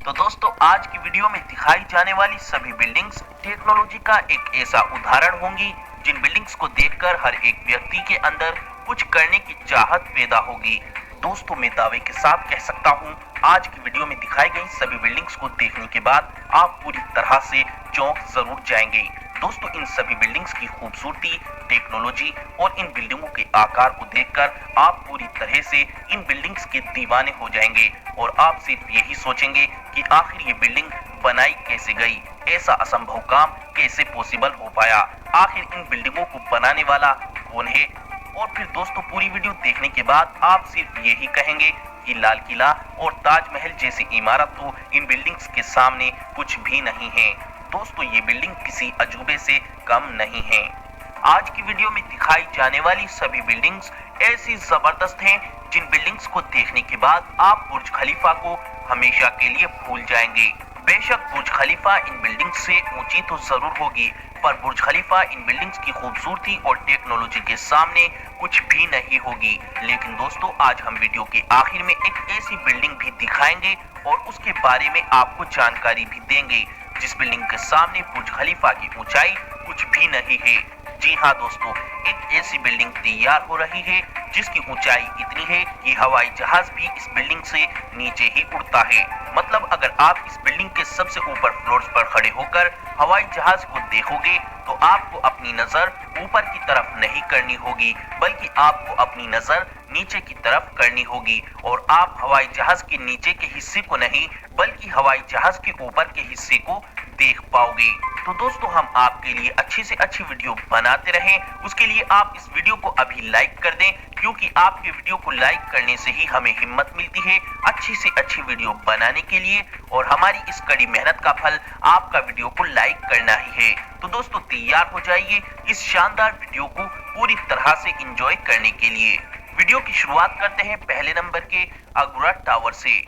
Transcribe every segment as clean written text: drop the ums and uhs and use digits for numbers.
तो दोस्तों आज की वीडियो में दिखाई जाने वाली सभी बिल्डिंग्स टेक्नोलॉजी का एक ऐसा उदाहरण होंगी जिन बिल्डिंग्स को देखकर हर एक व्यक्ति के अंदर कुछ करने की चाहत पैदा होगी। दोस्तों मैं दावे के साथ कह सकता हूँ आज की वीडियो में दिखाई गई सभी बिल्डिंग्स को देखने के बाद आप पूरी तरह से चौंक जरूर जाएंगे। दोस्तों इन सभी बिल्डिंग्स की खूबसूरती, टेक्नोलॉजी और इन बिल्डिंगों के आकार को देखकर आप पूरी तरह से इन बिल्डिंग्स के दीवाने हो जाएंगे और आप सिर्फ यही सोचेंगे कि आखिर ये बिल्डिंग बनाई कैसे गई, ऐसा असंभव काम कैसे पॉसिबल हो पाया, आखिर इन बिल्डिंगों को बनाने वाला कौन है। और फिर दोस्तों पूरी वीडियो देखने के बाद आप सिर्फ यही कहेंगे कि लाल किला और ताजमहल जैसी इमारत तो इन बिल्डिंग्स के सामने कुछ भी नहीं है। दोस्तों ये बिल्डिंग किसी अजूबे से कम नहीं है। आज की वीडियो में दिखाई जाने वाली सभी बिल्डिंग्स ऐसी जबरदस्त हैं जिन बिल्डिंग्स को देखने के बाद आप बुर्ज खलीफा को हमेशा के लिए भूल जाएंगे। बेशक बुर्ज खलीफा इन बिल्डिंग्स से ऊंची तो जरूर होगी, पर बुर्ज खलीफा इन बिल्डिंग्स की खूबसूरती और टेक्नोलॉजी के सामने कुछ भी नहीं होगी। लेकिन दोस्तों आज हम वीडियो के आखिर में एक ऐसी बिल्डिंग भी दिखाएंगे और उसके बारे में आपको जानकारी भी देंगे जिस बिल्डिंग के सामने बुर्ज खलीफा की ऊंचाई कुछ भी नहीं है। जी हाँ दोस्तों, एक ऐसी बिल्डिंग तैयार हो रही है जिसकी ऊंचाई इतनी है कि हवाई जहाज भी इस बिल्डिंग से नीचे ही उड़ता है। मतलब अगर आप इस बिल्डिंग के सबसे ऊपर फ्लोर्स पर खड़े होकर हवाई जहाज को देखोगे तो आपको अपनी नजर ऊपर की तरफ नहीं करनी होगी, बल्कि आपको अपनी नजर नीचे की तरफ करनी होगी और आप हवाई जहाज के नीचे के हिस्से को नहीं बल्कि हवाई जहाज के ऊपर के हिस्से को देख पाओगे। तो दोस्तों हम आपके लिए अच्छी से अच्छी वीडियो बनाते रहें, उसके लिए आप इस वीडियो को अभी लाइक कर दें, क्योंकि आपके वीडियो को लाइक करने से ही हमें हिम्मत मिलती है अच्छी से अच्छी वीडियो बनाने के लिए, और हमारी इस कड़ी मेहनत का फल आपका वीडियो को लाइक करना ही है। तो दोस्तों तैयार हो जाइए इस शानदार वीडियो को पूरी तरह से एंजॉय करने के लिए। वीडियो की शुरुआत करते हैं पहले नंबर के अगुरा टावर से।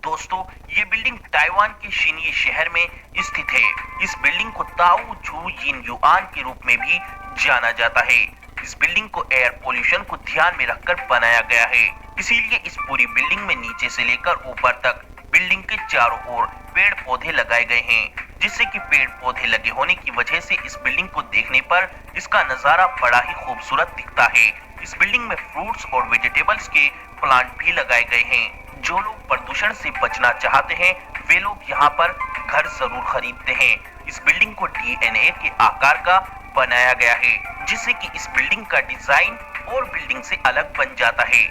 दोस्तों ये बिल्डिंग ताइवान के शीनिये शहर में स्थित है। इस बिल्डिंग को ताऊ झू यिन युआन के रूप में भी जाना जाता है। इस बिल्डिंग को एयर पोल्यूशन को ध्यान में रखकर बनाया गया है, इसीलिए इस पूरी बिल्डिंग में नीचे से लेकर ऊपर तक बिल्डिंग के चारों ओर पेड़ पौधे लगाए गए हैं, जिससे कि पेड़ पौधे लगे होने की वजह से इस बिल्डिंग को देखने पर इसका नजारा बड़ा ही खूबसूरत दिखता है। इस बिल्डिंग में फ्रूट्स और वेजिटेबल्स के प्लांट भी लगाए गए हैं। जो लोग प्रदूषण से बचना चाहते हैं वे लोग यहाँ पर घर जरूर खरीदते हैं। इस बिल्डिंग को DNA के आकार का बनाया गया है, जिससे कि इस बिल्डिंग का डिजाइन और बिल्डिंग से अलग बन जाता है।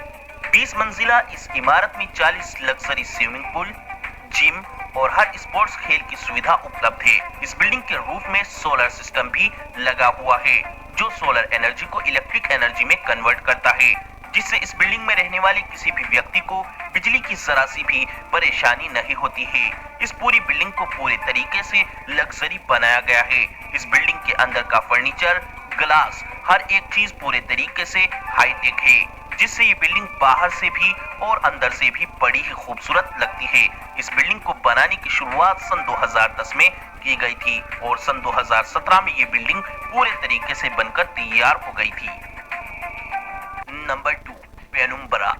20 मंजिला इस इमारत में 40 लग्जरी स्विमिंग पूल, जिम और हर स्पोर्ट्स खेल की सुविधा उपलब्ध है। इस बिल्डिंग के रूफ में सोलर सिस्टम भी लगा हुआ है, जो सोलर एनर्जी को इलेक्ट्रिक एनर्जी में कन्वर्ट करता है, जिससे इस बिल्डिंग में रहने वाले किसी भी व्यक्ति को बिजली की जरा सी भी परेशानी नहीं होती है। इस पूरी बिल्डिंग को पूरे तरीके से लग्जरी बनाया गया है। इस बिल्डिंग के अंदर का फर्नीचर, ग्लास, हर एक चीज पूरे तरीके से हाईटेक है, जिससे ये बिल्डिंग बाहर से भी और अंदर से भी बड़ी ही खूबसूरत लगती है। इस बिल्डिंग को बनाने की शुरुआत सन 2010 में की गई थी और सन 2017 में ये बिल्डिंग पूरे तरीके से बनकर तैयार हो गई थी। Number 2, penumbra.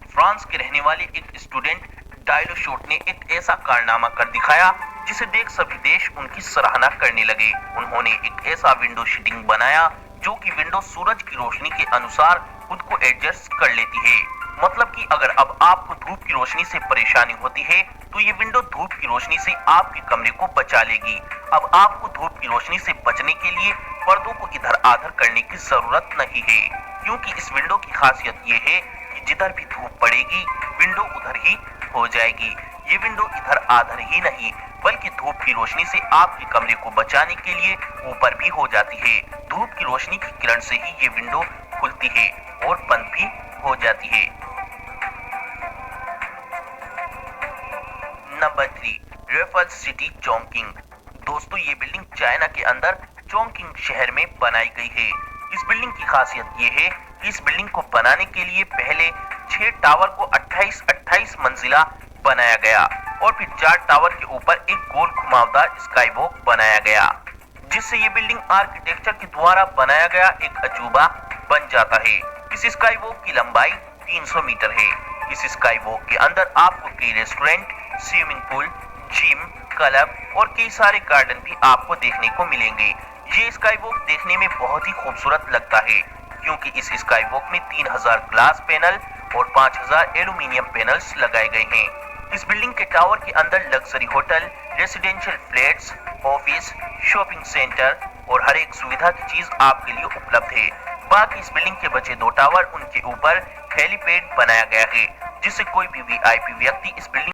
फ्रांस के रहने वाले एक स्टूडेंट डायलो शॉट ने एक ऐसा कारनामा कर दिखाया जिसे देख सभी देश उनकी सराहना करने लगे। उन्होंने एक ऐसा विंडो शीटिंग बनाया जो कि विंडो सूरज की रोशनी के अनुसार खुद को एडजस्ट कर लेती है। मतलब कि अगर अब आपको धूप की रोशनी से परेशानी होती है तो ये विंडो धूप की रोशनी से आपके कमरे को बचा लेगी। अब आपको धूप की रोशनी से बचने के लिए पर्दों को इधर आधर करने की जरूरत नहीं है, क्योंकि इस विंडो की खासियत ये है कि जिधर भी धूप पड़ेगी विंडो उधर ही हो जाएगी। ये विंडो इधर आधर ही नहीं बल्कि धूप की रोशनी से आपके कमरे को बचाने के लिए ऊपर भी हो जाती है। धूप की रोशनी की किरण से ही ये विंडो खुलती है और बंद भी हो जाती है। Number 3, Raffles City Chongqing. दोस्तों ये बिल्डिंग चाइना के अंदर चोंगकिंग शहर में बनाई गई है। इस बिल्डिंग की खासियत ये है कि इस बिल्डिंग को बनाने के लिए पहले 6 टावर को 28 मंजिला बनाया गया और फिर 4 टावर के ऊपर एक गोल घुमावदार स्काई वॉक बनाया गया, जिससे ये बिल्डिंग आर्किटेक्चर के द्वारा बनाया गया एक अजूबा बन जाता है। इस स्काई वॉक की लंबाई 300 मीटर है। इस स्काई वॉक के अंदर आपको कई restaurant, swimming pool, gym, club और कई सारे गार्डन भी आपको देखने को मिलेंगे। ये स्काई वॉक देखने में बहुत ही खूबसूरत लगता है, क्योंकि इस स्काई वॉक में 3000 ग्लास पैनल और 5000 एल्यूमिनियम पैनल्स लगाए गए हैं। इस बिल्डिंग के टावर के अंदर luxury hotel, residential flats, office, shopping centre और हर एक सुविधा की चीज आपके लिए उपलब्ध है। बाकी इस बिल्डिंग के बचे 2 टावर, उनके ऊपर हेलीपैड बनाया गया है, जिससे कोई भी वीआईपी व्यक्ति इस बिल्डिंग